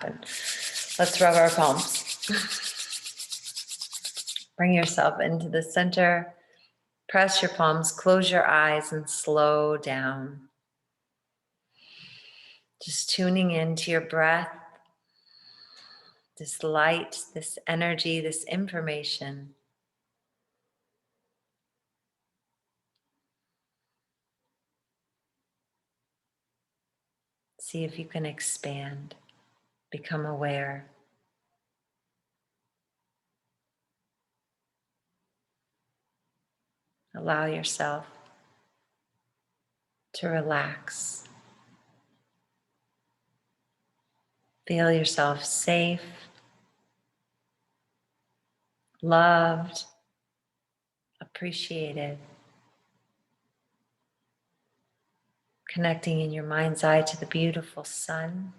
happen. Let's rub our palms. Bring yourself into the center. Press your palms, close your eyes, and slow down. Just tuning into your breath, this light, this energy, this information. See if you can expand, become aware. Allow yourself to relax. Feel yourself safe, loved, appreciated. Connecting in your mind's eye to the beautiful sun.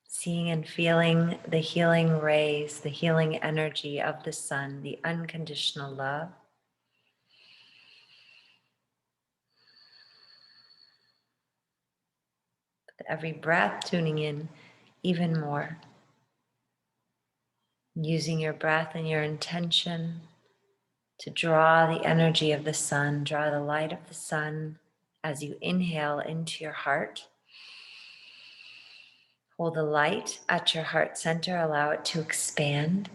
Seeing and feeling the healing rays, the healing energy of the sun, the unconditional love. With every breath, tuning in even more. Using your breath and your intention to draw the energy of the sun, draw the light of the sun as you inhale into your heart. Hold the light at your heart center, allow it to expand.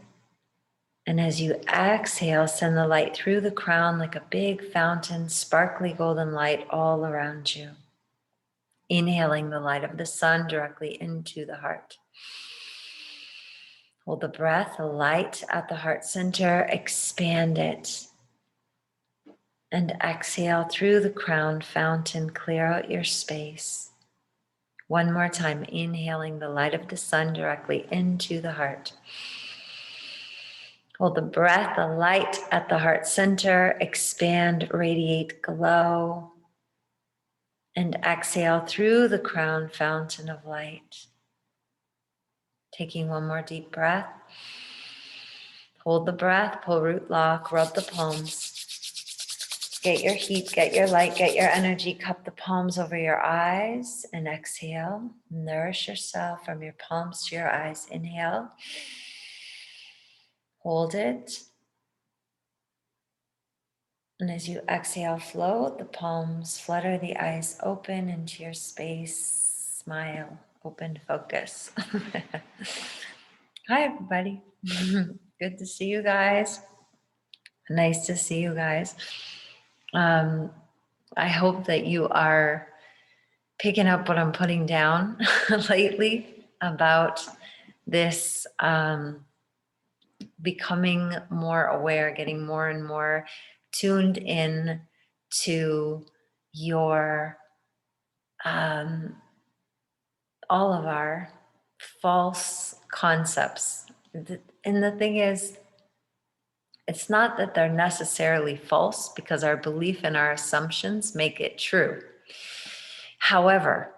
And as you exhale, send the light through the crown like a big fountain, sparkly golden light all around you. Inhaling the light of the sun directly into the heart. Hold the breath, the light at the heart center, expand it. And exhale through the crown fountain, clear out your space. One more time, inhaling the light of the sun directly into the heart. Hold the breath, the light at the heart center, expand, radiate, glow. And exhale through the crown fountain of light. Taking one more deep breath. Hold the breath, pull root lock, rub the palms. Get your heat, get your light, get your energy. Cup the palms over your eyes and exhale. Nourish yourself from your palms to your eyes. Inhale. Hold it. And as you exhale, float the palms, flutter the eyes open into your space. Smile, open, focus. Hi, everybody. Good to see you guys. Nice to see you guys. I hope that you are picking up what I'm putting down lately about this becoming more aware, getting more and more tuned in to your all of our false concepts. And the thing is, it's not that they're necessarily false because our belief and our assumptions make it true. However,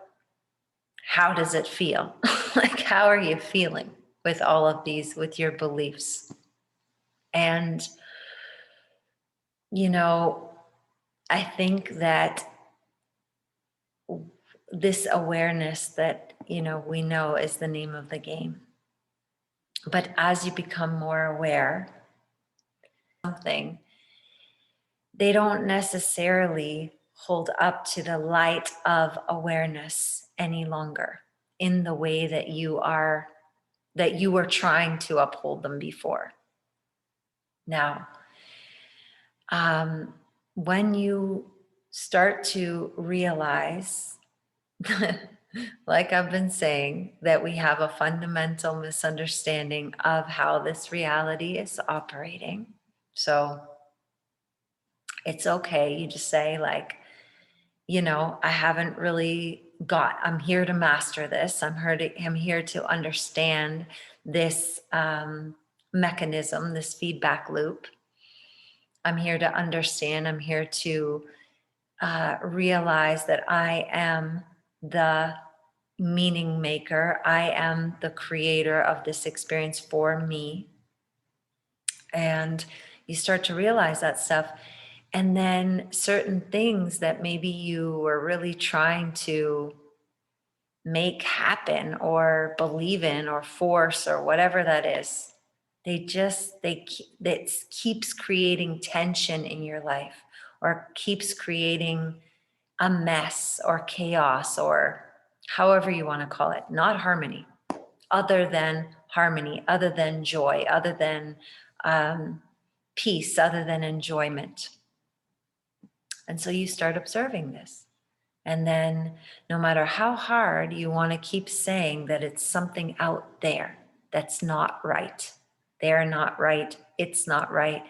how does it feel? Like, how are you feeling with all of these, with your beliefs? And, you know, I think that this awareness that, you know, we know is the name of the game. But as you become more aware, something, they don't necessarily hold up to the light of awareness any longer in the way that you were trying to uphold them before. Now, when you start to realize, like I've been saying, that we have a fundamental misunderstanding of how this reality is operating. So it's okay. You just say, like, you know, I haven't really I'm here to master this. I'm here to understand this mechanism, this feedback loop. I'm here to understand. I'm here to realize that I am the meaning maker. I am the creator of this experience for me. And you start to realize that stuff. And then certain things that maybe you were really trying to make happen or believe in or force or whatever that is. It keeps creating tension in your life, or keeps creating a mess or chaos, or however you want to call it, not harmony, other than harmony, other than joy, other than um, peace, other than enjoyment. And so you start observing this. And then, no matter how hard you want to keep saying that it's something out there that's not right, they're not right, it's not right,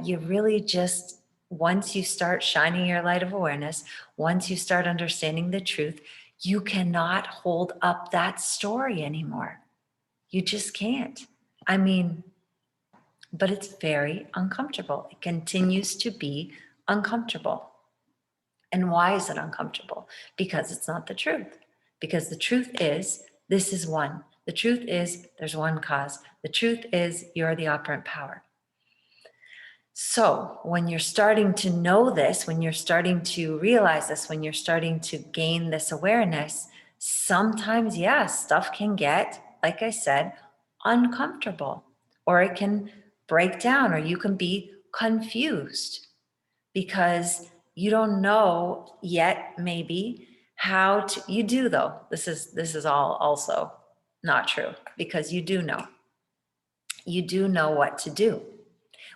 you really just, once you start shining your light of awareness, once you start understanding the truth, you cannot hold up that story anymore. You just can't. I mean, but it's very uncomfortable. It continues to be uncomfortable. And why is it uncomfortable? Because it's not the truth. Because the truth is, this is one. The truth is, there's one cause. The truth is, you're the operant power. So when you're starting to know this, when you're starting to realize this, when you're starting to gain this awareness, sometimes, yeah, stuff can get, like I said, uncomfortable, or it can break down, or you can be confused because you don't know yet, maybe, how to. You do, though. This is all also not true, because you do know. You do know what to do.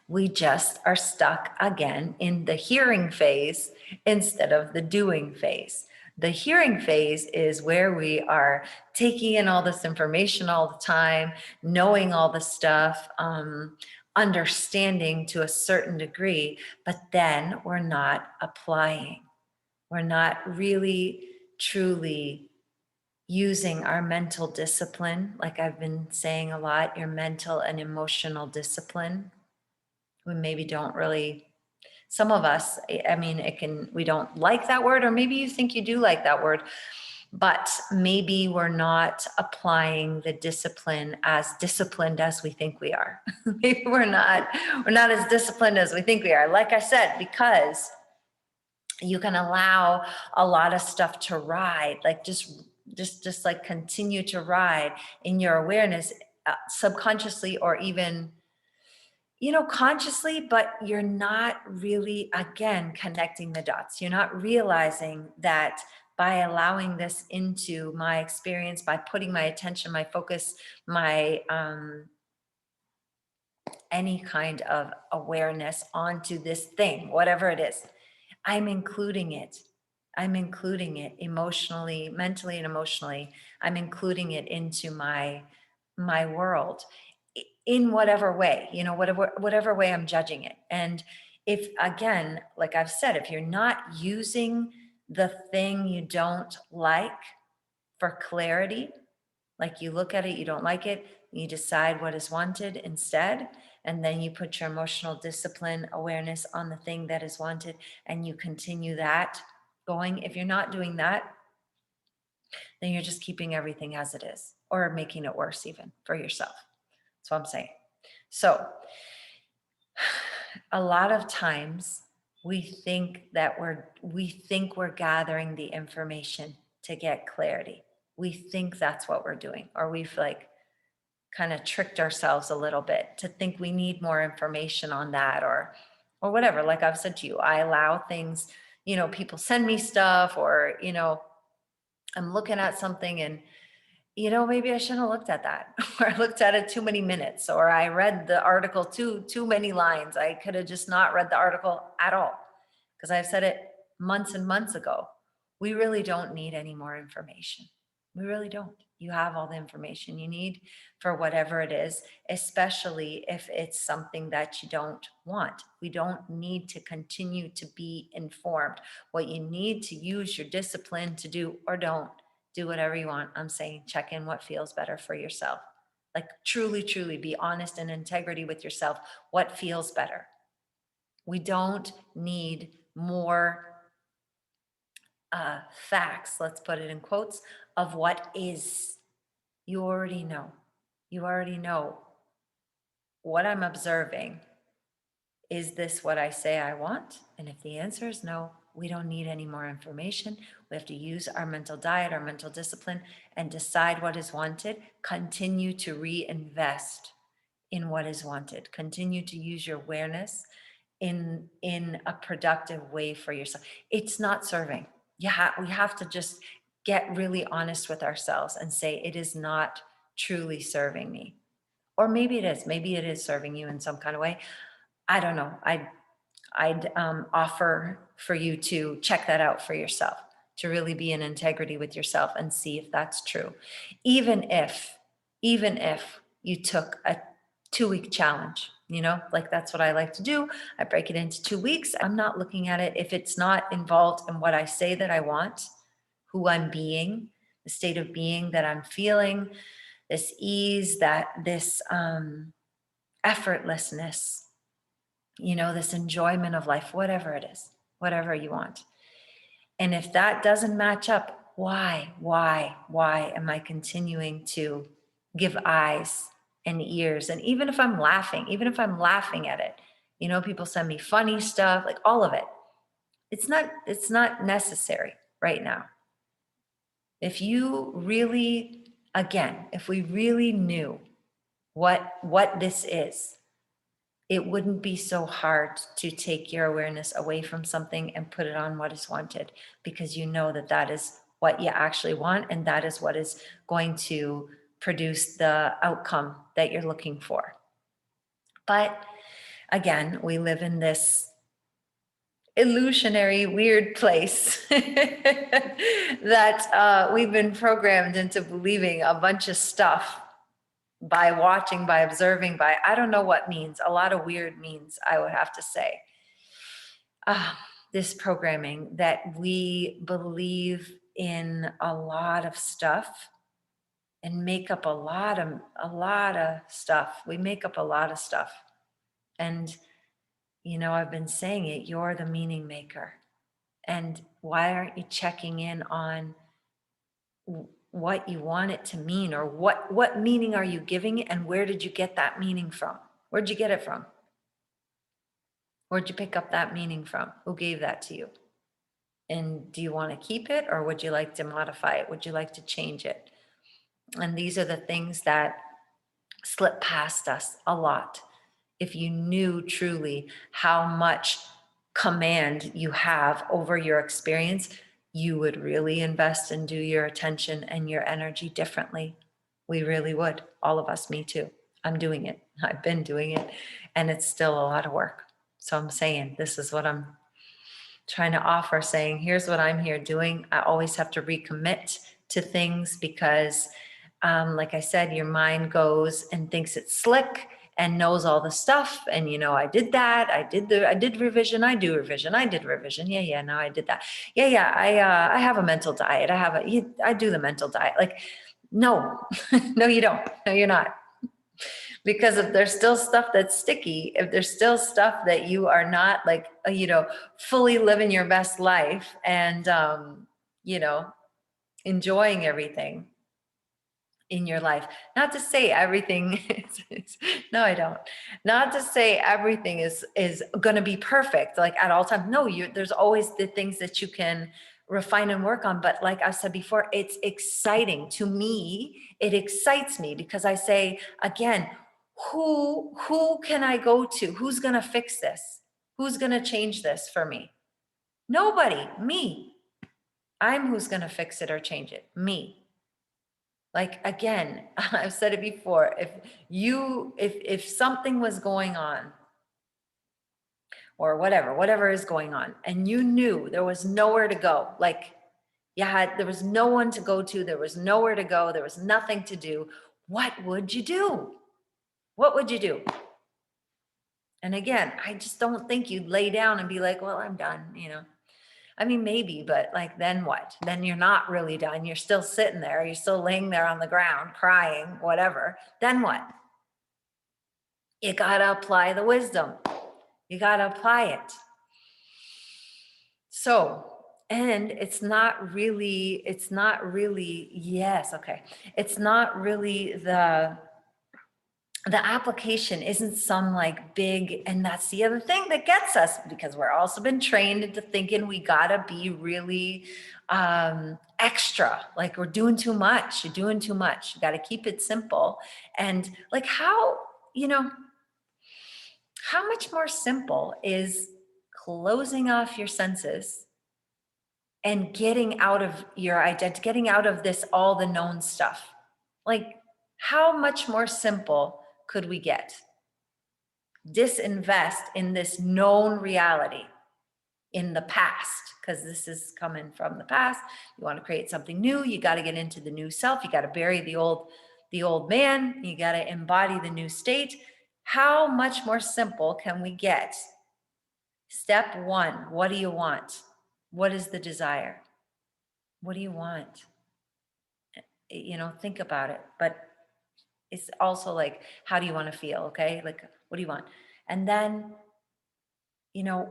We just are stuck again in the hearing phase instead of the doing phase. The hearing phase is where we are taking in all this information all the time, knowing all the stuff, understanding to a certain degree, but then we're not applying. We're not really, truly using our mental discipline, like I've been saying a lot, your mental and emotional discipline. We maybe don't really, some of us, I mean, we don't like that word, or maybe you think you do like that word, but maybe we're not applying the discipline as disciplined as we think we are. Maybe we're not as disciplined as we think we are. Like I said, because you can allow a lot of stuff to ride, like just like continue to ride in your awareness, subconsciously, or even consciously, but you're not really, again, connecting the dots. You're not realizing that by allowing this into my experience, by putting my attention, my focus, my any kind of awareness onto this thing, whatever it is, I'm including it. I'm including it emotionally, mentally, and emotionally. I'm including it into my world in whatever way, whatever way I'm judging it. And if, again, like I've said, if you're not using the thing you don't like for clarity, like you look at it, you don't like it, you decide what is wanted instead, and then you put your emotional discipline awareness on the thing that is wanted, and you continue that going. If you're not doing that, then you're just keeping everything as it is, or making it worse even for yourself. That's what I'm saying. So a lot of times we think we're gathering the information to get clarity. We think that's what we're doing, or we've like kind of tricked ourselves a little bit to think we need more information on that, or whatever. Like I've said to you, I allow things, people send me stuff, or I'm looking at something and maybe I shouldn't have looked at that, or I looked at it too many minutes, or I read the article too many lines. I could have just not read the article at all, because I've said it months and months ago. We really don't need any more information. We really don't. You have all the information you need for whatever it is, especially if it's something that you don't want. We don't need to continue to be informed. What you need to use your discipline to do, or don't do whatever you want. I'm saying check in what feels better for yourself. Like truly, truly be honest and integrity with yourself. What feels better? We don't need more facts, let's put it in quotes, of what is. You already know. You already know what I'm observing. Is this what I say I want? And if the answer is no, We don't need any more information. We have to use our mental diet, our mental discipline, and decide what is wanted. Continue to reinvest in what is wanted. Continue to use your awareness in a productive way for yourself. It's not serving. We have to just get really honest with ourselves and say it is not truly serving me. Or maybe it is. Maybe it is serving you in some kind of way. I don't know. I'd offer for you to check that out for yourself, to really be in integrity with yourself and see if that's true. Even if you took a 2-week challenge, like that's what I like to do. I break it into 2 weeks. I'm not looking at it if it's not involved in what I say that I want, who I'm being, the state of being that I'm feeling, this ease, this effortlessness, this enjoyment of life, whatever it is, whatever you want. And if that doesn't match up, why am I continuing to give eyes and ears? And even if I'm laughing at it, people send me funny stuff, like all of it. It's not necessary right now. If you really, again, if we really knew what this is, it wouldn't be so hard to take your awareness away from something and put it on what is wanted, because you know that is what you actually want, and that is what is going to produce the outcome that you're looking for. But again, we live in this illusionary, weird place that we've been programmed into believing a bunch of stuff by watching, by observing, by, I don't know what means, a lot of weird means, I would have to say. This programming that we believe in a lot of stuff and make up a lot of stuff. We make up a lot of stuff. And, I've been saying it, you're the meaning maker. And why aren't you checking in on what you want it to mean, or what meaning are you giving it, and where did you get that meaning from? Where'd you get it from? Where'd you pick up that meaning from? Who gave that to you? And do you want to keep it, or would you like to modify it? Would you like to change it? And these are the things that slip past us a lot. If you knew truly how much command you have over your experience, you would really invest and do your attention and your energy differently. We really would. All of us, me too. I'm doing it. I've been doing it, and it's still a lot of work. So I'm saying, this is what I'm trying to offer, saying, here's what I'm here doing. I always have to recommit to things because, like I said, your mind goes and thinks it's slick and knows all the stuff. And, I did that. I did revision. I do revision. I did revision. Yeah. No, I did that. Yeah. I have a mental diet. I do the mental diet. Like, no, no, you don't. No, you're not. Because if there's still stuff that's sticky, if there's still stuff that you are not like, fully living your best life and, enjoying everything in your life. Not to say everything no, I don't. Not to say everything is going to be perfect, like at all times. No, there's always the things that you can refine and work on. But like I said before, it's exciting to me. It excites me because I say, again, who can I go to? Who's going to fix this? Who's going to change this for me? Nobody. Me. I'm who's going to fix it or change it. Me. Like, again, I've said it before, if something was going on or whatever is going on, and you knew there was nowhere to go, like there was no one to go to, there was nowhere to go, there was nothing to do, what would you do? What would you do? And again, I just don't think you'd lay down and be like, well, I'm done, I mean, maybe, but like, then what? Then you're not really done. You're still sitting there. You're still laying there on the ground, crying, whatever. Then what? You got to apply the wisdom. You got to apply it. So, and it's not really, yes, okay. It's not really the application isn't some like big, and that's the other thing that gets us, because we're also been trained into thinking we gotta be really extra, like we're doing too much, you're doing too much, you gotta keep it simple. And like how, you know, how much more simple is closing off your senses and getting out of your identity, getting out of this, all the known stuff? Like, how much more simple could we get? Disinvest in this known reality in the past, because this is coming from the past. You want to create something new, you got to get into the new self, you got to bury the old man, you got to embody the new state. How much more simple can we get? Step one, what do you want? What is the desire? What do you want? You know, think about it. But it's also like, how do you want to feel? Okay. Like, what do you want? And then, you know,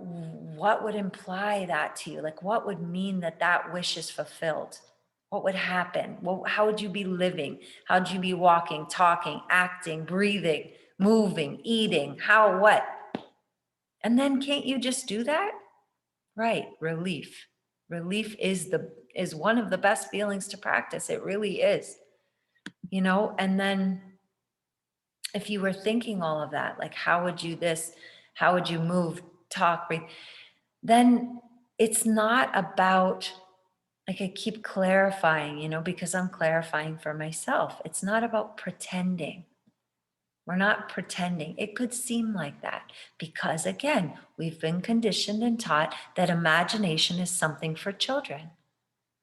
what would imply that to you? Like, what would mean that that wish is fulfilled? What would happen? Well, how would you be living? How would you be walking, talking, acting, breathing, moving, eating? How, what? And then can't you just do that? Right. Relief. Relief is one of the best feelings to practice. It really is. You know, and then if you were thinking all of that, like how would you this, how would you move, talk, breathe, then it's not about, like I keep clarifying, you know, because I'm clarifying for myself. It's not about pretending. We're not pretending. It could seem like that because, again, we've been conditioned and taught that imagination is something for children.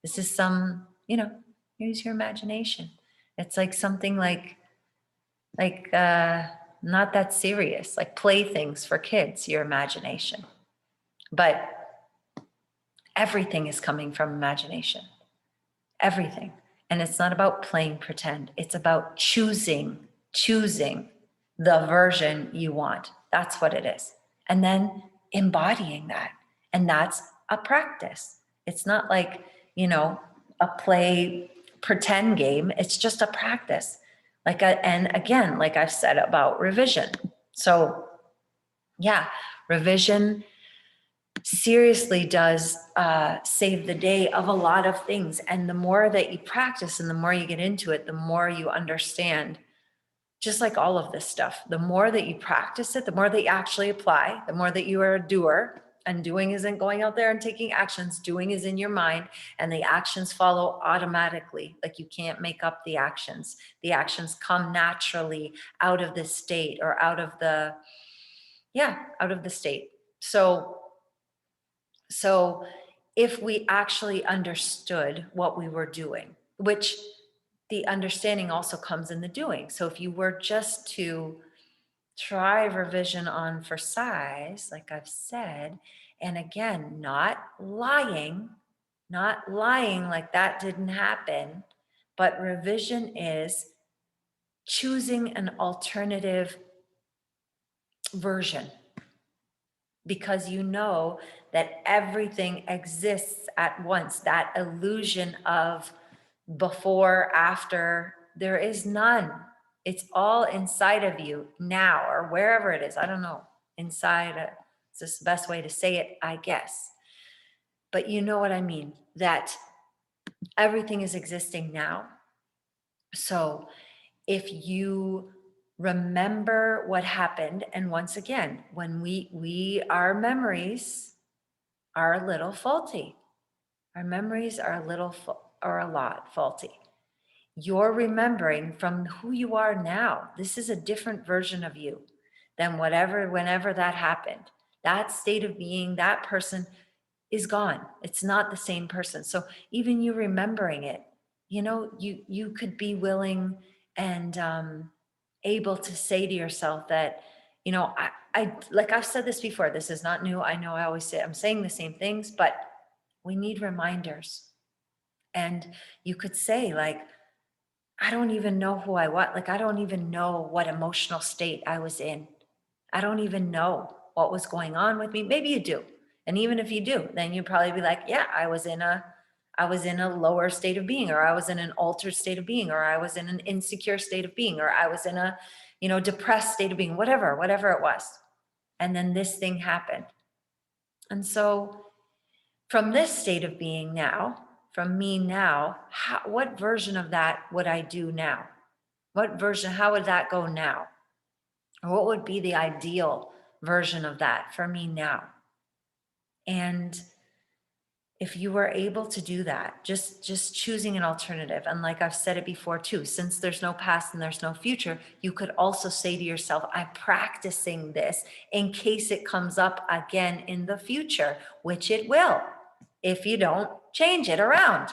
This is some, you know, use your imagination. It's like something like not that serious, like playthings for kids, your imagination. But everything is coming from imagination. Everything. And it's not about playing pretend. It's about choosing the version you want. That's what it is. And then embodying that. And that's a practice. It's not like, you know, a play pretend game. It's just a practice. And again, like I've said about revision. So yeah, revision seriously does save the day of a lot of things. And the more that you practice and the more you get into it, the more you understand, just like all of this stuff, the more that you practice it, the more that you actually apply, the more that you are a doer. And doing isn't going out there and taking actions. Doing is in your mind, and the actions follow automatically. Like you can't make up the actions. The actions come naturally out of the state, or out of the state. So if we actually understood what we were doing, which the understanding also comes in the doing. So if you were just to try revision on for size, like I've said, and again, not lying like that didn't happen, but revision is choosing an alternative version, because you know that everything exists at once. That illusion of before, after, there is none. It's all inside of you now, or wherever it is. I don't know. Inside, it's just the best way to say it, I guess. But you know what I mean, that everything is existing now. So if you remember what happened, and once again, when our memories are a little faulty. Our memories are a lot faulty. You're remembering from who you are now. This is a different version of you than whenever that happened. That state of being, that person is gone. It's not the same person. So even you remembering it, you know, you could be willing and able to say to yourself that, you know, I like I've said this before, this is not new. I know I always say I'm saying the same things, but we need reminders. And you could say, like, I don't even know who I was. Like, I don't even know what emotional state I was in. I don't even know what was going on with me. Maybe you do. And even if you do, then you'd probably be like, yeah, I was in a I was in a lower state of being, or I was in an altered state of being, or I was in an insecure state of being, or I was in a, depressed state of being, whatever it was. And then this thing happened. And so from this state of being now, from me now, what version of that would I do now? How would that go now? Or what would be the ideal version of that for me now? And if you were able to do that, just choosing an alternative, and like I've said it before too, since there's no past and there's no future, you could also say to yourself, I'm practicing this in case it comes up again in the future, which it will if you don't change it around.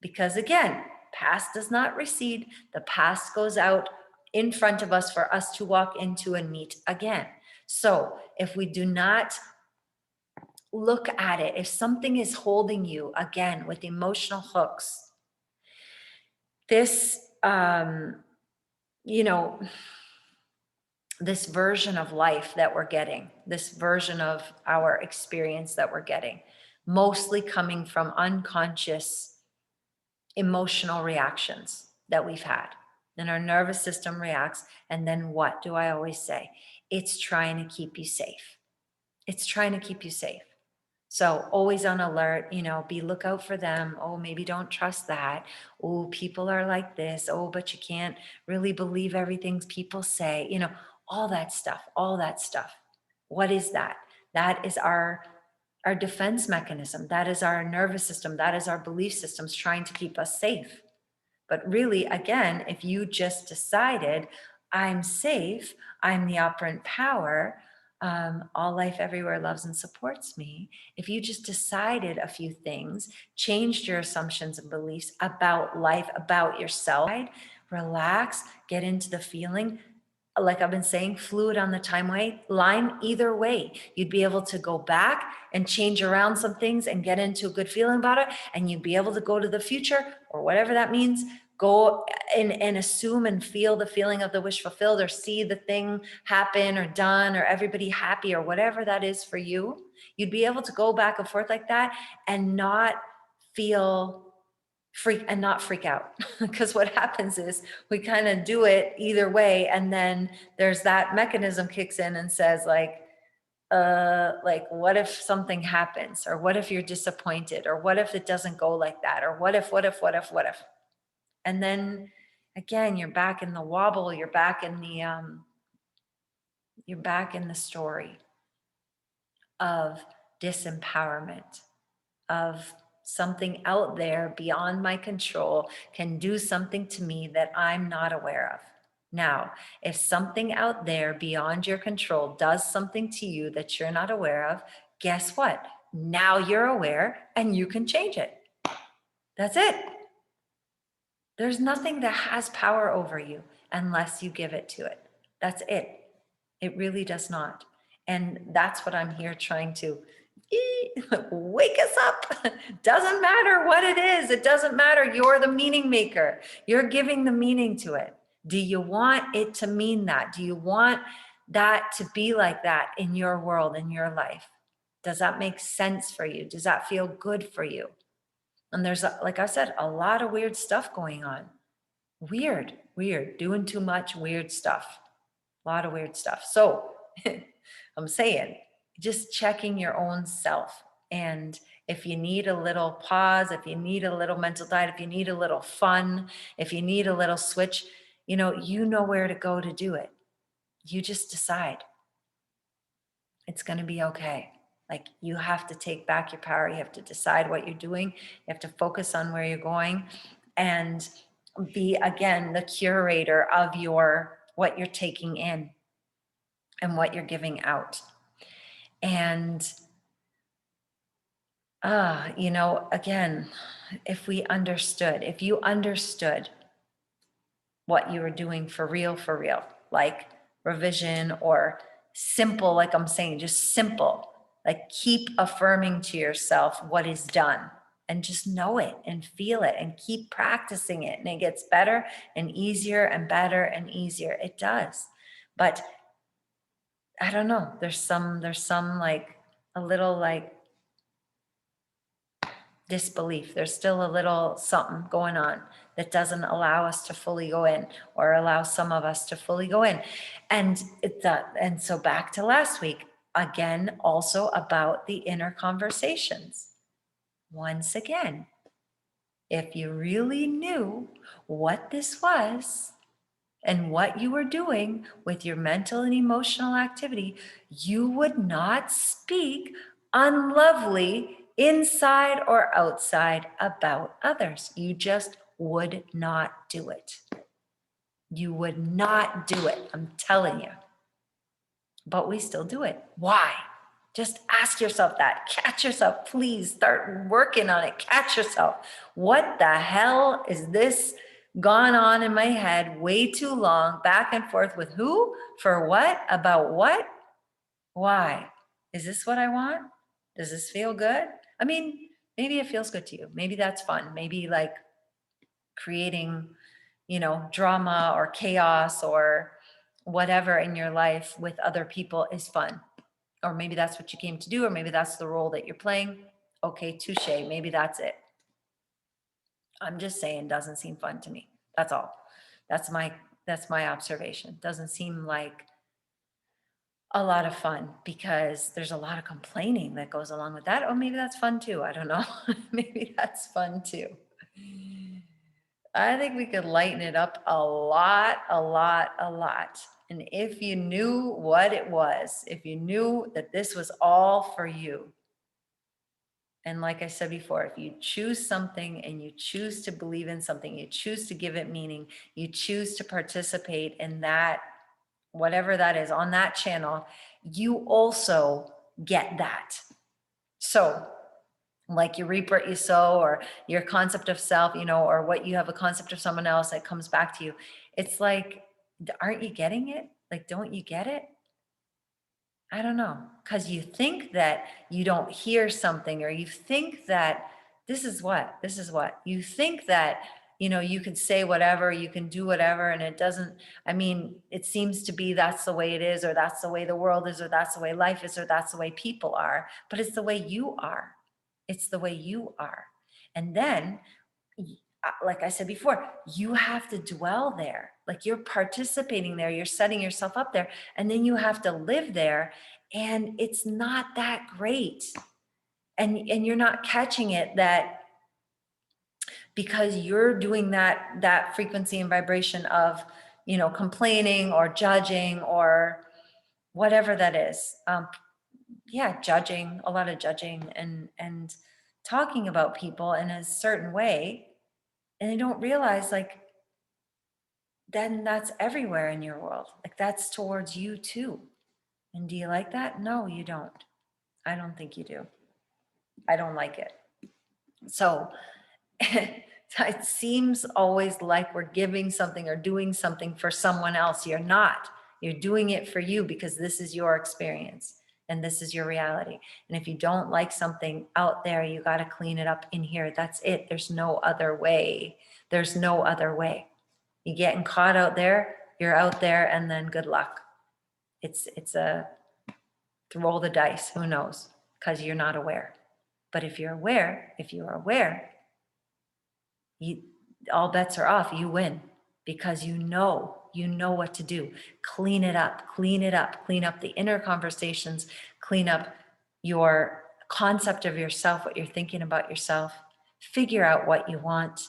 Because again, past does not recede. The past goes out in front of us for us to walk into and meet again. So if we do not look at it, if something is holding you again with emotional hooks, this, this version of life that we're getting, this version of our experience that we're getting, mostly coming from unconscious emotional reactions that we've had. Then our nervous system reacts. And then what do I always say? It's trying to keep you safe. It's trying to keep you safe. So always on alert, be lookout for them. Oh, maybe don't trust that. Oh, people are like this. Oh, but you can't really believe everything people say, all that stuff, all that stuff. What is that? That is our defense mechanism. That is our nervous system. That is our belief systems trying to keep us safe. But really, again, if you just decided, I'm safe, I'm the operant power, all life everywhere loves and supports me. If you just decided a few things, changed your assumptions and beliefs about life, about yourself, relax, get into the feeling, like I've been saying, fluid on the timeline, either way, you'd be able to go back and change around some things and get into a good feeling about it. And you'd be able to go to the future or whatever that means, go and assume and feel the feeling of the wish fulfilled, or see the thing happen or done, or everybody happy, or whatever that is for you. You'd be able to go back and forth like that and not feel not freak out. Because what happens is we kind of do it either way, and then there's that mechanism kicks in and says like what if something happens, or what if you're disappointed, or what if it doesn't go like that, or what if. And then again, you're back in the wobble, you're back in the story of disempowerment, of something out there beyond my control can do something to me that I'm not aware of. Now, if something out there beyond your control does something to you that you're not aware of, guess what? Now you're aware and you can change it. That's it. There's nothing that has power over you unless you give it to it. That's it. It really does not. And that's what I'm here trying to wake us up. Doesn't matter what it is. It doesn't matter. You're the meaning maker. You're giving the meaning to it. Do you want it to mean that? Do you want that to be like that in your world, in your life? Does that make sense for you? Does that feel good for you? And there's, like I said, a lot of weird stuff going on. Weird, doing too much weird stuff. A lot of weird stuff. So I'm saying, just checking your own self. And if you need a little pause, if you need a little mental diet, if you need a little fun, if you need a little switch, you know where to go to do it. You just decide. It's going to be okay. Like, you have to take back your power. You have to decide what you're doing. You have to focus on where you're going and be, again, the curator of what you're taking in and what you're giving out. And, again, if you understood what you were doing for real, like revision or simple, like I'm saying, just simple, like keep affirming to yourself what is done and just know it and feel it and keep practicing it. And it gets better and easier and better and easier. It does. But I don't know, there's some like a little like disbelief. There's still a little something going on that doesn't allow us to fully go in, or allow some of us to fully go in. And and so back to last week, again, also about the inner conversations. Once again, if you really knew what this was and what you were doing with your mental and emotional activity, you would not speak unlovely inside or outside about others. You just would not do it. You would not do it. I'm telling you. But we still do it. Why? Just ask yourself that. Catch yourself. Please start working on it. Catch yourself. What the hell is this gone on in my head way too long, back and forth with who, for what, about what, why? Is this what I want? Does this feel good? I mean, maybe it feels good to you. Maybe that's fun. Maybe like creating, drama or chaos or whatever in your life with other people is fun. Or maybe that's what you came to do, or maybe that's the role that you're playing. Okay, touche. Maybe that's it. I'm just saying, doesn't seem fun to me. That's all. That's my observation. Doesn't seem like a lot of fun, because there's a lot of complaining that goes along with that. Oh, maybe that's fun too. I don't know. Maybe that's fun too. I think we could lighten it up a lot, a lot, a lot. And if you knew what it was, if you knew that this was all for you, and like I said before, if you choose something and you choose to believe in something, you choose to give it meaning, you choose to participate in that, whatever that is on that channel, you also get that. So like you reap what you sow, or your concept of self, or what you have a concept of someone else that comes back to you. It's like, aren't you getting it? Like, don't you get it? I don't know. Because you think that you don't hear something, or you think that this is what, you think that, you can say whatever, you can do whatever, and it doesn't, I mean, it seems to be that's the way it is, or that's the way the world is, or that's the way life is, or that's the way people are, but it's the way you are. It's the way you are. And then, like I said before, you have to dwell there. Like you're participating there, you're setting yourself up there, and then you have to live there. And it's not that great. And you're not catching it, that because you're doing that frequency and vibration of, complaining or judging or whatever that is. Yeah, judging, a lot of judging, and talking about people in a certain way, and they don't realize, like, then that's everywhere in your world. Like that's towards you too. And do you like that? No, you don't. I don't think you do. I don't like it. So it seems always like we're giving something or doing something for someone else. You're not. You're doing it for you, because this is your experience and this is your reality. And if you don't like something out there, you got to clean it up in here. That's it. There's no other way. There's no other way. You getting caught out there, you're out there, and then good luck. It's a roll the dice. Who knows? Because you're not aware. But if you're aware, you, all bets are off. You win, because you know what to do. Clean it up, clean up the inner conversations, clean up your concept of yourself, what you're thinking about yourself, figure out what you want,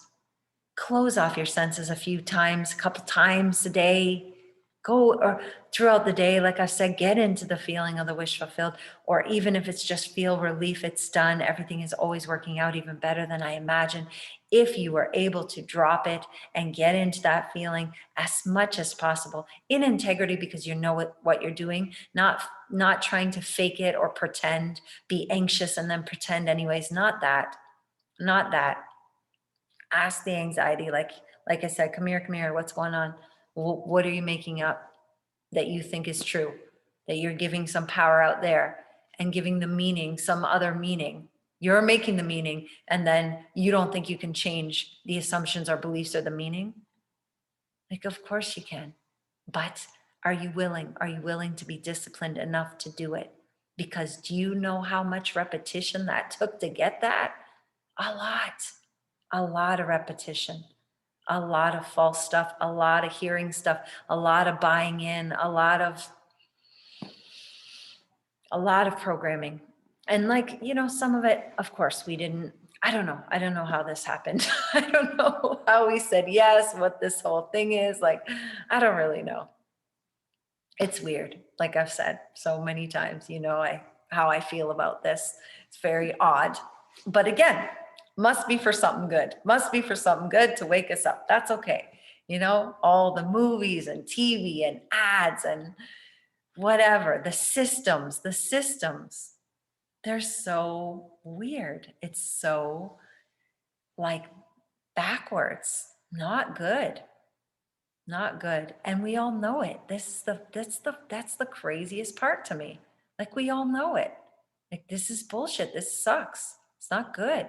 close off your senses a few times, a couple times a day. Go, or throughout the day, like I said, get into the feeling of the wish fulfilled, or even if it's just feel relief, it's done. Everything is always working out even better than I imagined. If you were able to drop it and get into that feeling as much as possible in integrity, because you know what you're doing, not trying to fake it or pretend, be anxious and then pretend anyways, not that. Ask the anxiety, like I said, come here, what's going on? What are you making up that you think is true, that you're giving some power out there and giving the meaning, some other meaning? You're making the meaning, and then you don't think you can change the assumptions or beliefs or the meaning? Like, of course you can. But are you willing? Are you willing to be disciplined enough to do it? Because do you know how much repetition that took to get that? a lot of repetition, a lot of false stuff, a lot of hearing stuff, a lot of buying in, a lot of programming. And like, some of it, of course, we didn't, I don't know. I don't know how this happened. I don't know how we said yes, what this whole thing is. Like, I don't really know. It's weird. Like I've said so many times, how I feel about this. It's very odd. But again, must be for something good. Must be for something good to wake us up. That's okay. All the movies and TV and ads and whatever, the systems, they're so weird. It's so like backwards, not good, not good. And we all know it. That's the craziest part to me. Like we all know it. Like this is bullshit. This sucks. It's not good.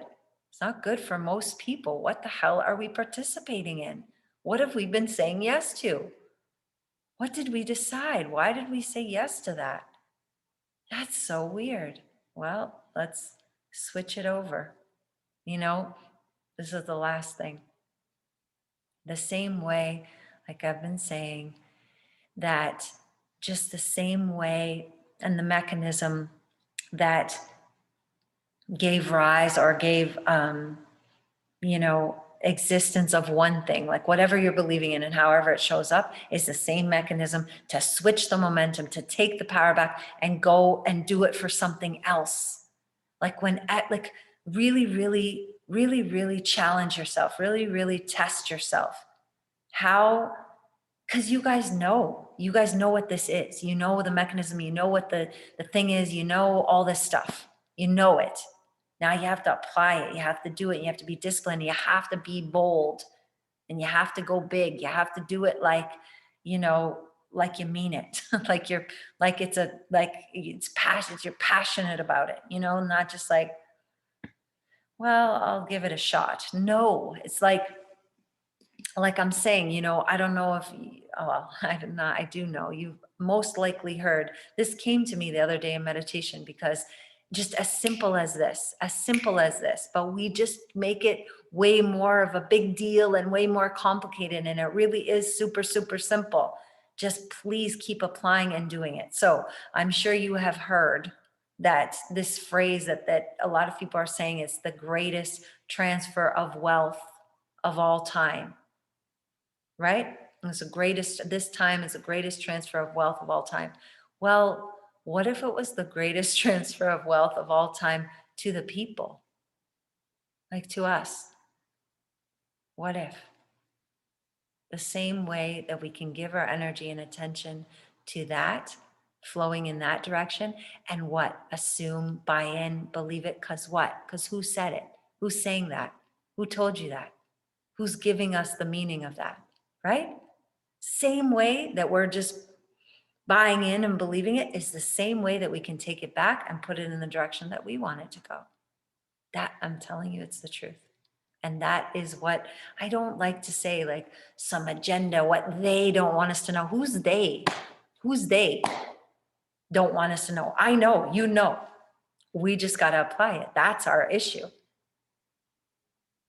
It's not good for most people. What the hell are we participating in? What have we been saying yes to? What did we decide? Why did we say yes to that? That's so weird. Well, let's switch it over. This is the last thing. The same way, like I've been saying, that just the same way and the mechanism that gave rise or gave, existence of one thing, like whatever you're believing in and however it shows up is the same mechanism to switch the momentum, to take the power back and go and do it for something else. Like like really, really, really, really challenge yourself, really, really test yourself. How, because you guys know what this is. You know the mechanism, you know what the thing is, all this stuff. You know it. Now you have to apply it. You have to do it. You have to be disciplined. You have to be bold and you have to go big. You have to do it like you mean it. It's passion. You're passionate about it, not just like, well, I'll give it a shot. No, it's like I'm saying, I don't know if, well, I do not, I do know you've most likely heard, this came to me the other day in meditation because just as simple as this, but we just make it way more of a big deal and way more complicated. And it really is super, super simple. Just please keep applying and doing it. So I'm sure you have heard that this phrase that a lot of people are saying is the greatest transfer of wealth of all time. Right? It's this time is the greatest transfer of wealth of all time. Well, what if it was the greatest transfer of wealth of all time to the people? Like to us? What if? The same way that we can give our energy and attention to that, flowing in that direction, and what? Assume, buy in, believe it, because what? Because who said it? Who's saying that? Who told you that? Who's giving us the meaning of that? Right? Same way that we're just buying in and believing it is the same way that we can take it back and put it in the direction that we want it to go. That, I'm telling you, it's the truth. And that is what I don't like to say, like some agenda, what they don't want us to know. Who's they? Who's they don't want us to know? I know, you know. We just got to apply it. That's our issue.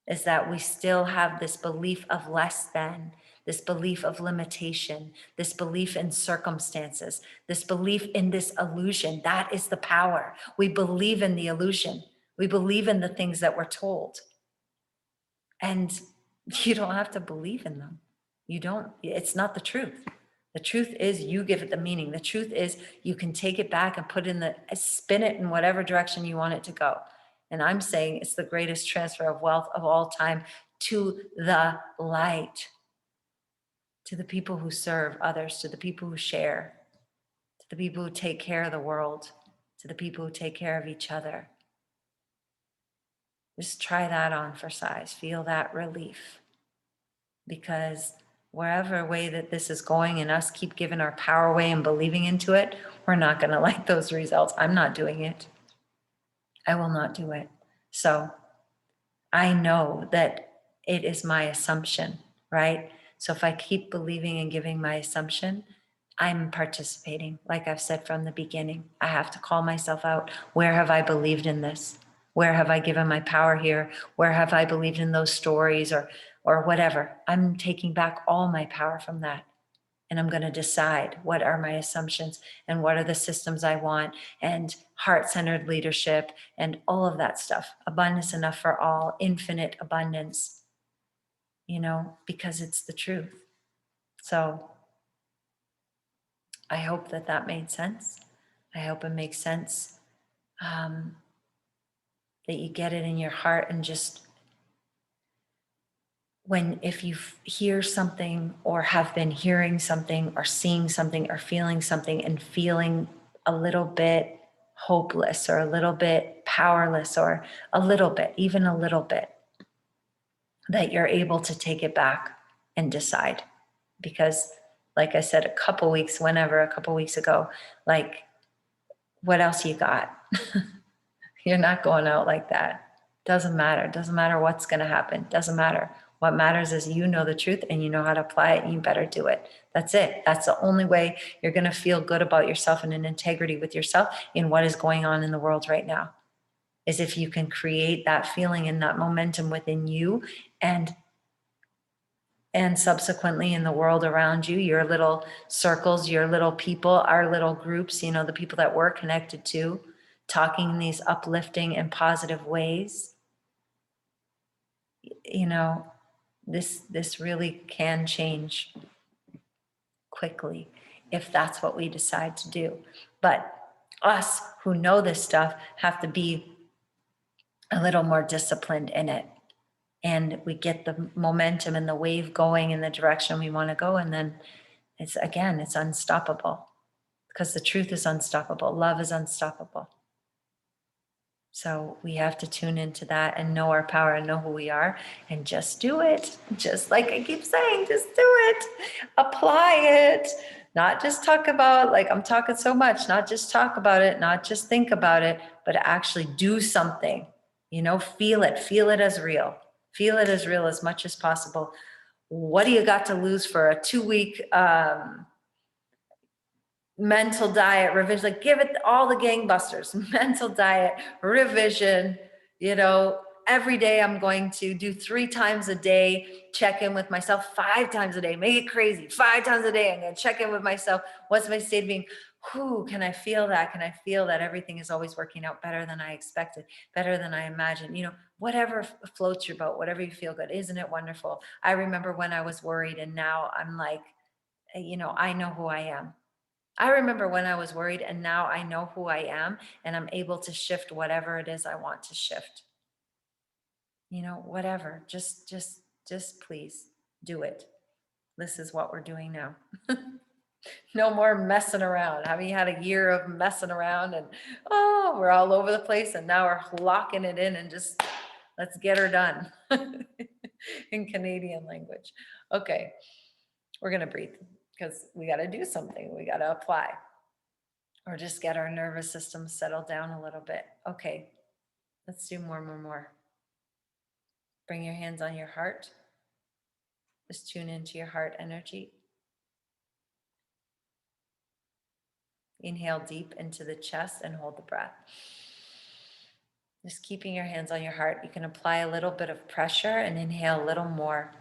Is that we still have this belief of less than, this belief of limitation, this belief in circumstances, this belief in this illusion. That is the power. We believe in the illusion. We believe in the things that we're told. And you don't have to believe in them. You don't, it's not the truth. The truth is you give it the meaning. The truth is you can take it back and spin it in whatever direction you want it to go. And I'm saying it's the greatest transfer of wealth of all time to the light, to the people who serve others, to the people who share, to the people who take care of the world, to the people who take care of each other. Just try that on for size. Feel that relief. Because wherever way that this is going and us keep giving our power away and believing into it, we're not going to like those results. I'm not doing it. I will not do it. So I know that it is my assumption, right? So if I keep believing and giving my assumption, I'm participating. Like I've said from the beginning, I have to call myself out. Where have I believed in this? Where have I given my power here? Where have I believed in those stories or whatever? I'm taking back all my power from that. And I'm going to decide what are my assumptions and what are the systems I want, and heart-centered leadership and all of that stuff. Abundance enough for all, infinite abundance, because it's the truth. So I hope that made sense. I hope it makes sense, that you get it in your heart, and just if you hear something or have been hearing something or seeing something or feeling something and feeling a little bit hopeless or a little bit powerless or a little bit, even a little bit, that you're able to take it back and decide. Because like I said, a couple weeks ago, like, what else you got? You're not going out like that. Doesn't matter. Doesn't matter what's going to happen. Doesn't matter. What matters is you know the truth and you know how to apply it, and you better do it. That's it. That's the only way you're going to feel good about yourself and in integrity with yourself in what is going on in the world right now, is if you can create that feeling and that momentum within you, and subsequently in the world around you, your little circles, your little people, our little groups, the people that we're connected to, talking in these uplifting and positive ways. This really can change quickly if that's what we decide to do. But us who know this stuff have to be a little more disciplined in it, and we get the momentum and the wave going in the direction we want to go, and then it's unstoppable, because the truth is unstoppable. Love is unstoppable. So we have to tune into that and know our power and know who we are, and just do it. Just like I keep saying, just do it. Apply it. Not just talk about, like I'm talking so much, not just talk about it, not just think about it, but actually do something. Feel it. Feel it as real. Feel it as real as much as possible. What do you got to lose for a 2-week mental diet revision? Like, give it all the gangbusters. Mental diet revision. Every day I'm going to do 3 times a day, check in with myself, 5 times a day, make it crazy. 5 times a day I'm going to check in with myself. What's my state of being? Can I feel that? Can I feel that everything is always working out better than I expected, better than I imagined? Whatever floats your boat, whatever you feel good. Isn't it wonderful? I remember when I was worried, and now I'm like, I know who I am. I remember when I was worried, and now I know who I am, and I'm able to shift whatever it is I want to shift. Whatever, just please do it. This is what we're doing now. No more messing around. Having had a year of messing around, and we're all over the place, and now we're locking it in and just let's get her done. In Canadian language. Okay, we're gonna breathe, because we got to do something. We got to apply, or just get our nervous system settled down a little bit. Okay, let's do more. Bring your hands on your heart. Just tune into your heart energy. Inhale deep into the chest and hold the breath. Just keeping your hands on your heart. You can apply a little bit of pressure and inhale a little more.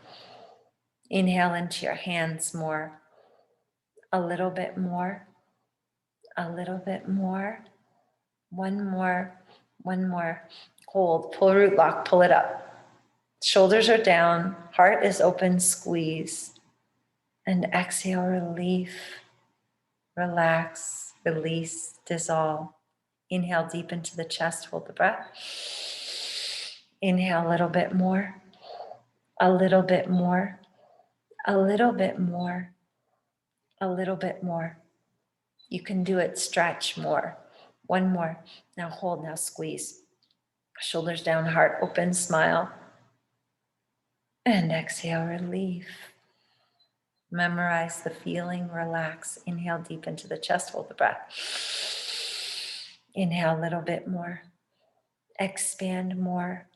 Inhale into your hands more. A little bit more. A little bit more. One more. Hold, pull root lock, pull it up. Shoulders are down, heart is open, squeeze. And exhale, relief, relax, release, dissolve. Inhale deep into the chest, hold the breath. Inhale a little bit more, a little bit more, a little bit more, a little bit more. You can do it, stretch more. One more. Now hold, now squeeze. Shoulders down, heart open, smile. And exhale, relief. Memorize the feeling, relax. Inhale deep into the chest, hold the breath. Inhale a little bit more. Expand more.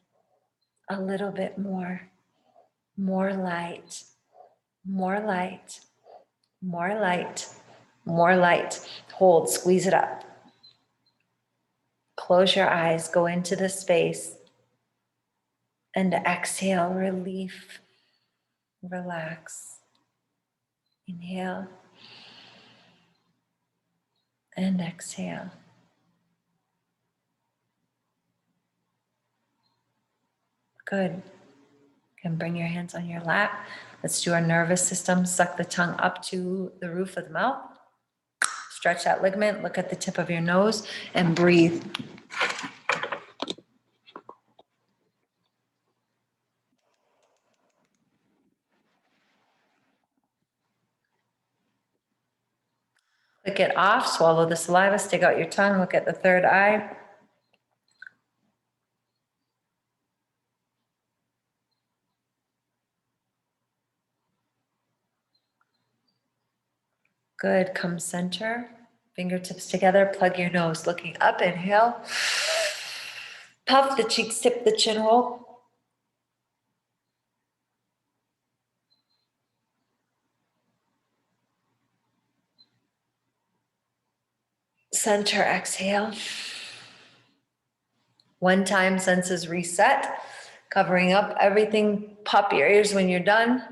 A little bit more. More light. More light. More light. More light. Hold, squeeze it up. Close your eyes, go into the space, and exhale, relief, relax. Inhale and exhale. Good. You can bring your hands on your lap. Let's do our nervous system. Suck the tongue up to the roof of the mouth. Stretch that ligament. Look at the tip of your nose and breathe. Click it off. Swallow the saliva. Stick out your tongue. Look at the third eye. Good. Come center. Fingertips together. Plug your nose. Looking up. Inhale. Puff the cheeks. Tip the chin. Roll. Center. Exhale. One time, senses reset. Covering up everything. Pop your ears when you're done.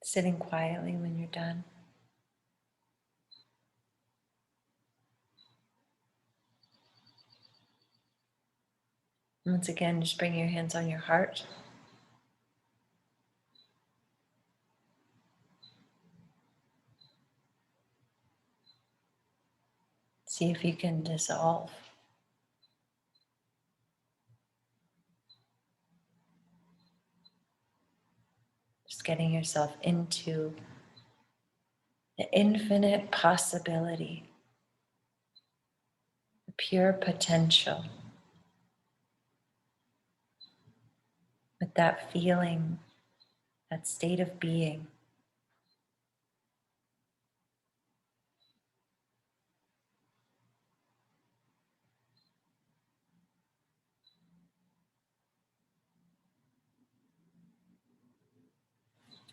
Sitting quietly when you're done. Once again, just bring your hands on your heart. See if you can dissolve. Just getting yourself into the infinite possibility, the pure potential, with that feeling, that state of being.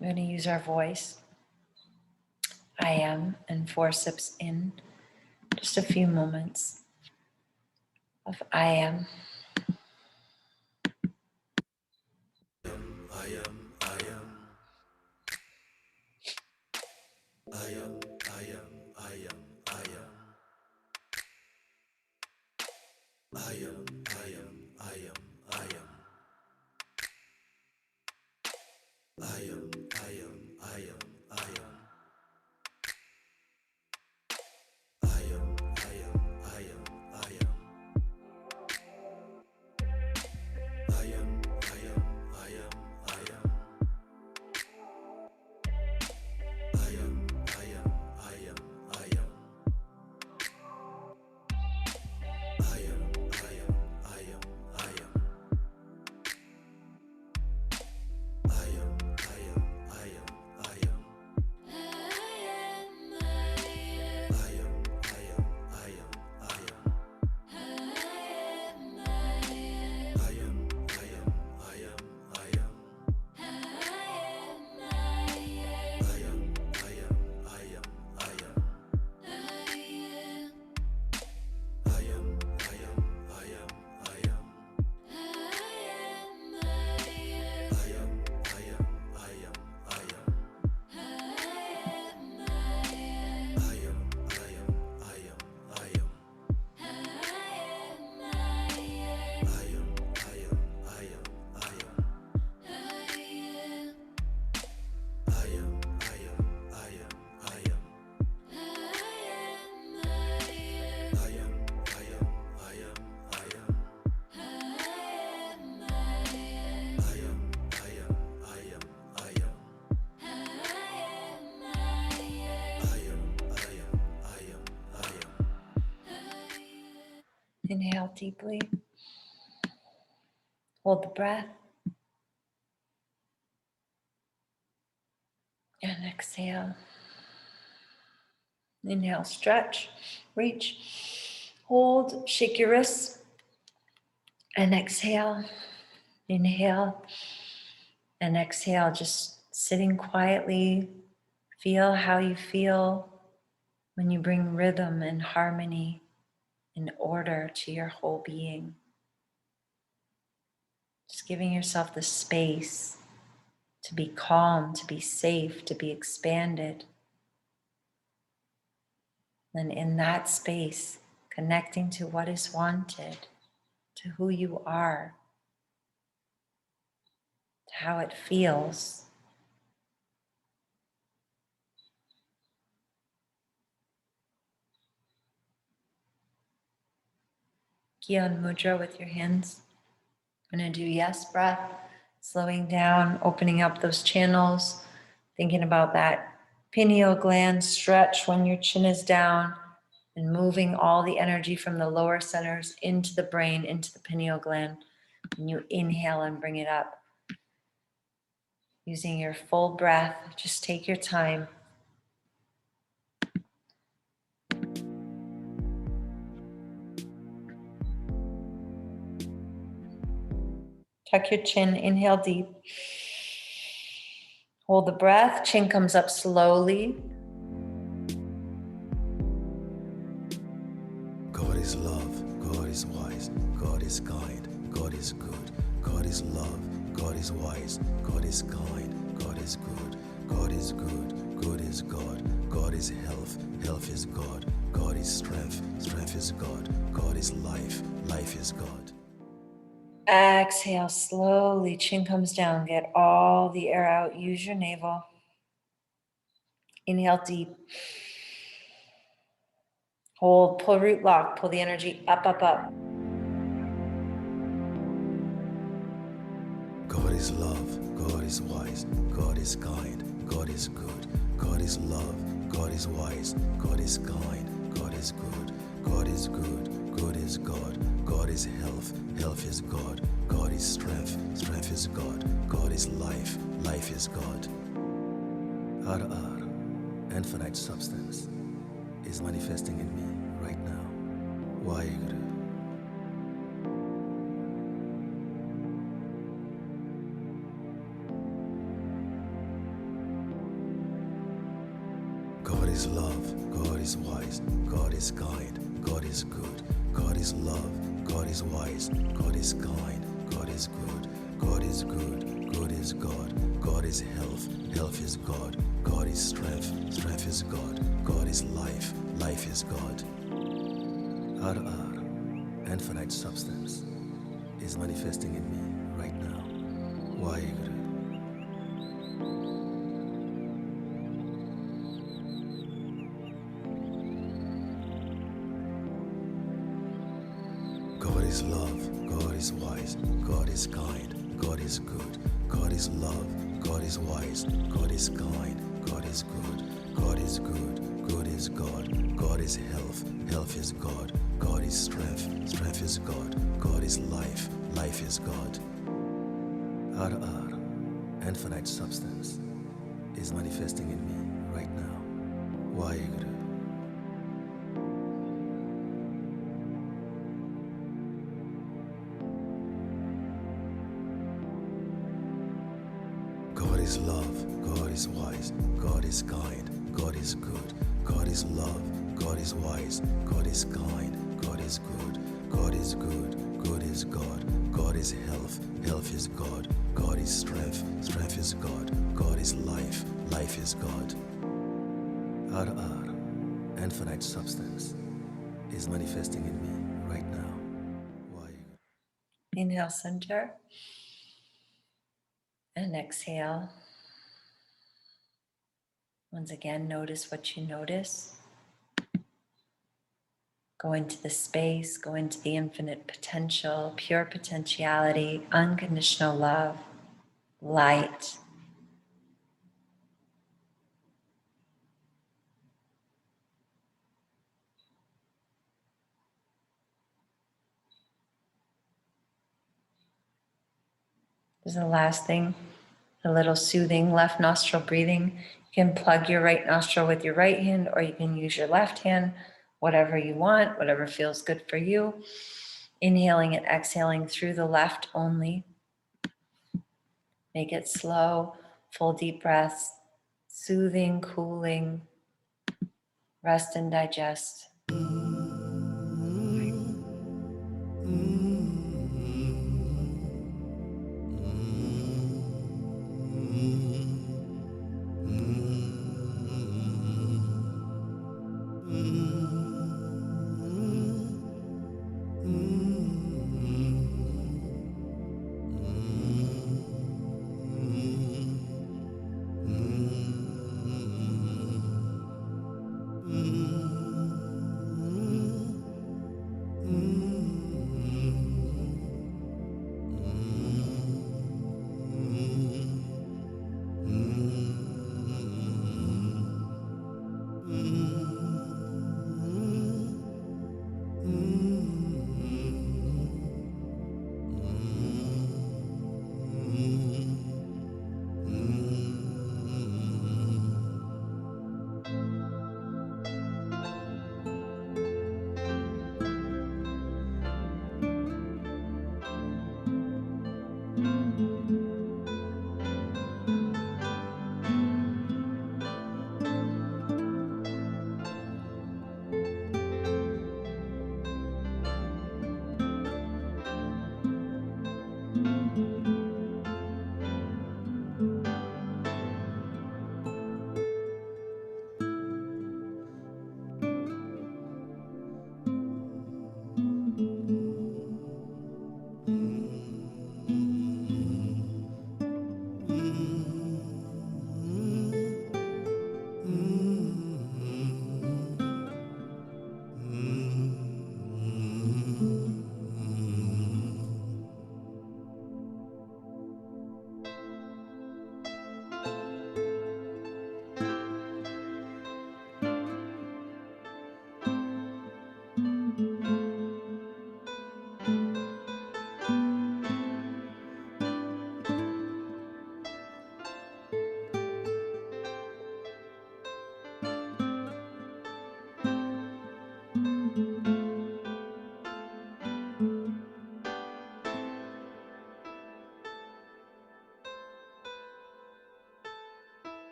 We're going to use our voice. I am, and forceps in. Just a few moments of I am. Inhale deeply. Hold the breath. And exhale. Inhale, stretch, reach, hold, shake your wrists. And exhale, inhale, and exhale. Just sitting quietly. Feel how you feel when you bring rhythm and harmony and order to your whole being. Just giving yourself the space to be calm, to be safe, to be expanded. And in that space, connecting to what is wanted, to who you are, to how it feels. Gyan Mudra with your hands. I'm going to do yes breath, slowing down, opening up those channels, thinking about that pineal gland stretch when your chin is down, and moving all the energy from the lower centers into the brain, into the pineal gland. And you inhale and bring it up. Using your full breath, just take your time. Tuck your chin, inhale deep. Hold the breath, chin comes up slowly. God is love, God is wise, God is kind, God is good, God is love, God is wise, God is kind, God is good, God is good, good is God, God is health, health is God, God is strength, strength is God, God is life, life is God. Exhale slowly, chin comes down, get all the air out, use your navel. Inhale deep. Hold, pull root lock, pull the energy up, up, up. God is love, God is wise, God is kind, God is good, God is love, God is wise, God is kind, God is good, God is good, good is God, God is health, health is God, God is strength, strength is God, God is life, life is God. Ar, infinite substance, is manifesting in me right now. Waheguru. God is love, God is wise, God is kind, God is good, God is love, God is wise, God is kind, God is good, God is good, good is God, God is health, health is God, God is strength, strength is God, God is life, life is God. Ar, infinite substance, is manifesting in me right now. Waheguru. God is love, God is wise, God is kind, God is good, God is love, God is wise, God is kind, God is good, God is good, good is God, God is health, health is God, God is strength, strength is God, God is life, life is God. Ar, infinite substance, is manifesting in me right now. Waheguru. God is love, God is wise, God is kind, God is good, God is love, God is wise, God is kind, God is good, God is good, good is God, God is health, health is God, God is strength, strength is God, God is life, life is God. Ar, infinite substance, is manifesting in me right now. Waheguru. Inhale, center. And exhale. Once again, notice what you notice. Go into the space, go into the infinite potential, pure potentiality, unconditional love, light. This is the last thing, a little soothing left nostril breathing. You can plug your right nostril with your right hand, or you can use your left hand, whatever you want, whatever feels good for you. Inhaling and exhaling through the left only. Make it slow, full deep breaths, soothing, cooling, rest and digest.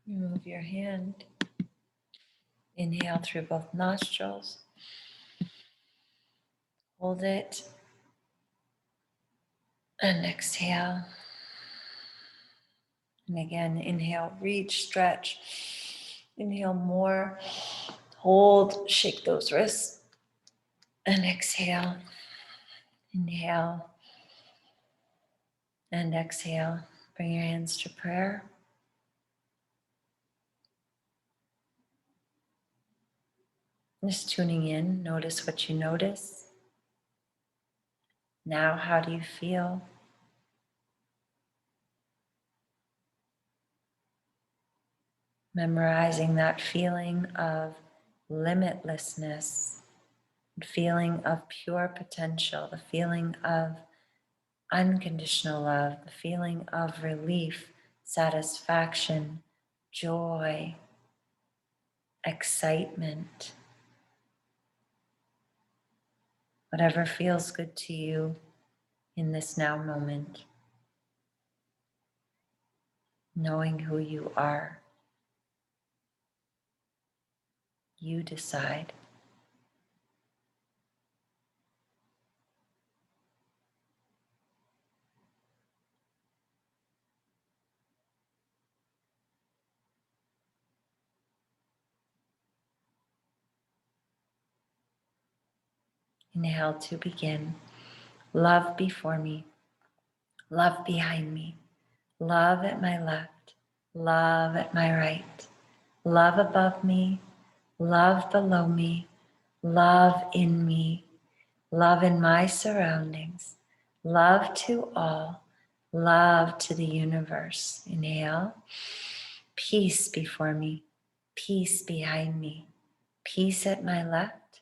Move your hand. Inhale through both nostrils. Hold it. And exhale. And again, inhale, reach, stretch. Inhale more. Hold, shake those wrists. And exhale. Inhale. And exhale. Bring your hands to prayer. Just tuning in, notice what you notice. Now, how do you feel? Memorizing that feeling of limitlessness, the feeling of pure potential, the feeling of unconditional love, the feeling of relief, satisfaction, joy, excitement. Whatever feels good to you in this now moment. Knowing who you are. You decide. Inhale to begin. Love before me. Love behind me. Love at my left. Love at my right. Love above me. Love below me. Love in me. Love in my surroundings. love to all, love to the universe. Inhale, peace before me, peace behind me, peace at my left,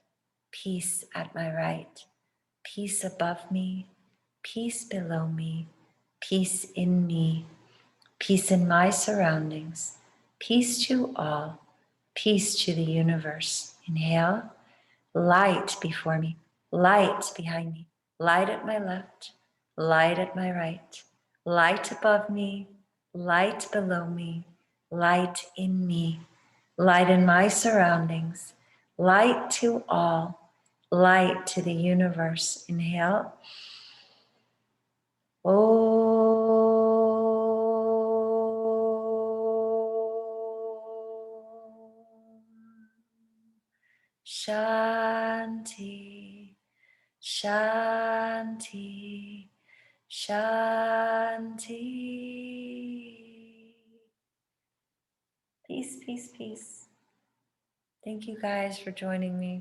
peace at my right, peace above me, peace below me, peace in me, peace in my surroundings, peace to all, peace to the universe. Inhale, light before me, light behind me, light at my left, light at my right, light above me, light below me, light in me, light in my surroundings, light to all, light to the universe. Inhale. Shanti, Shanti, Shanti. Peace, peace, peace. Thank you guys for joining me.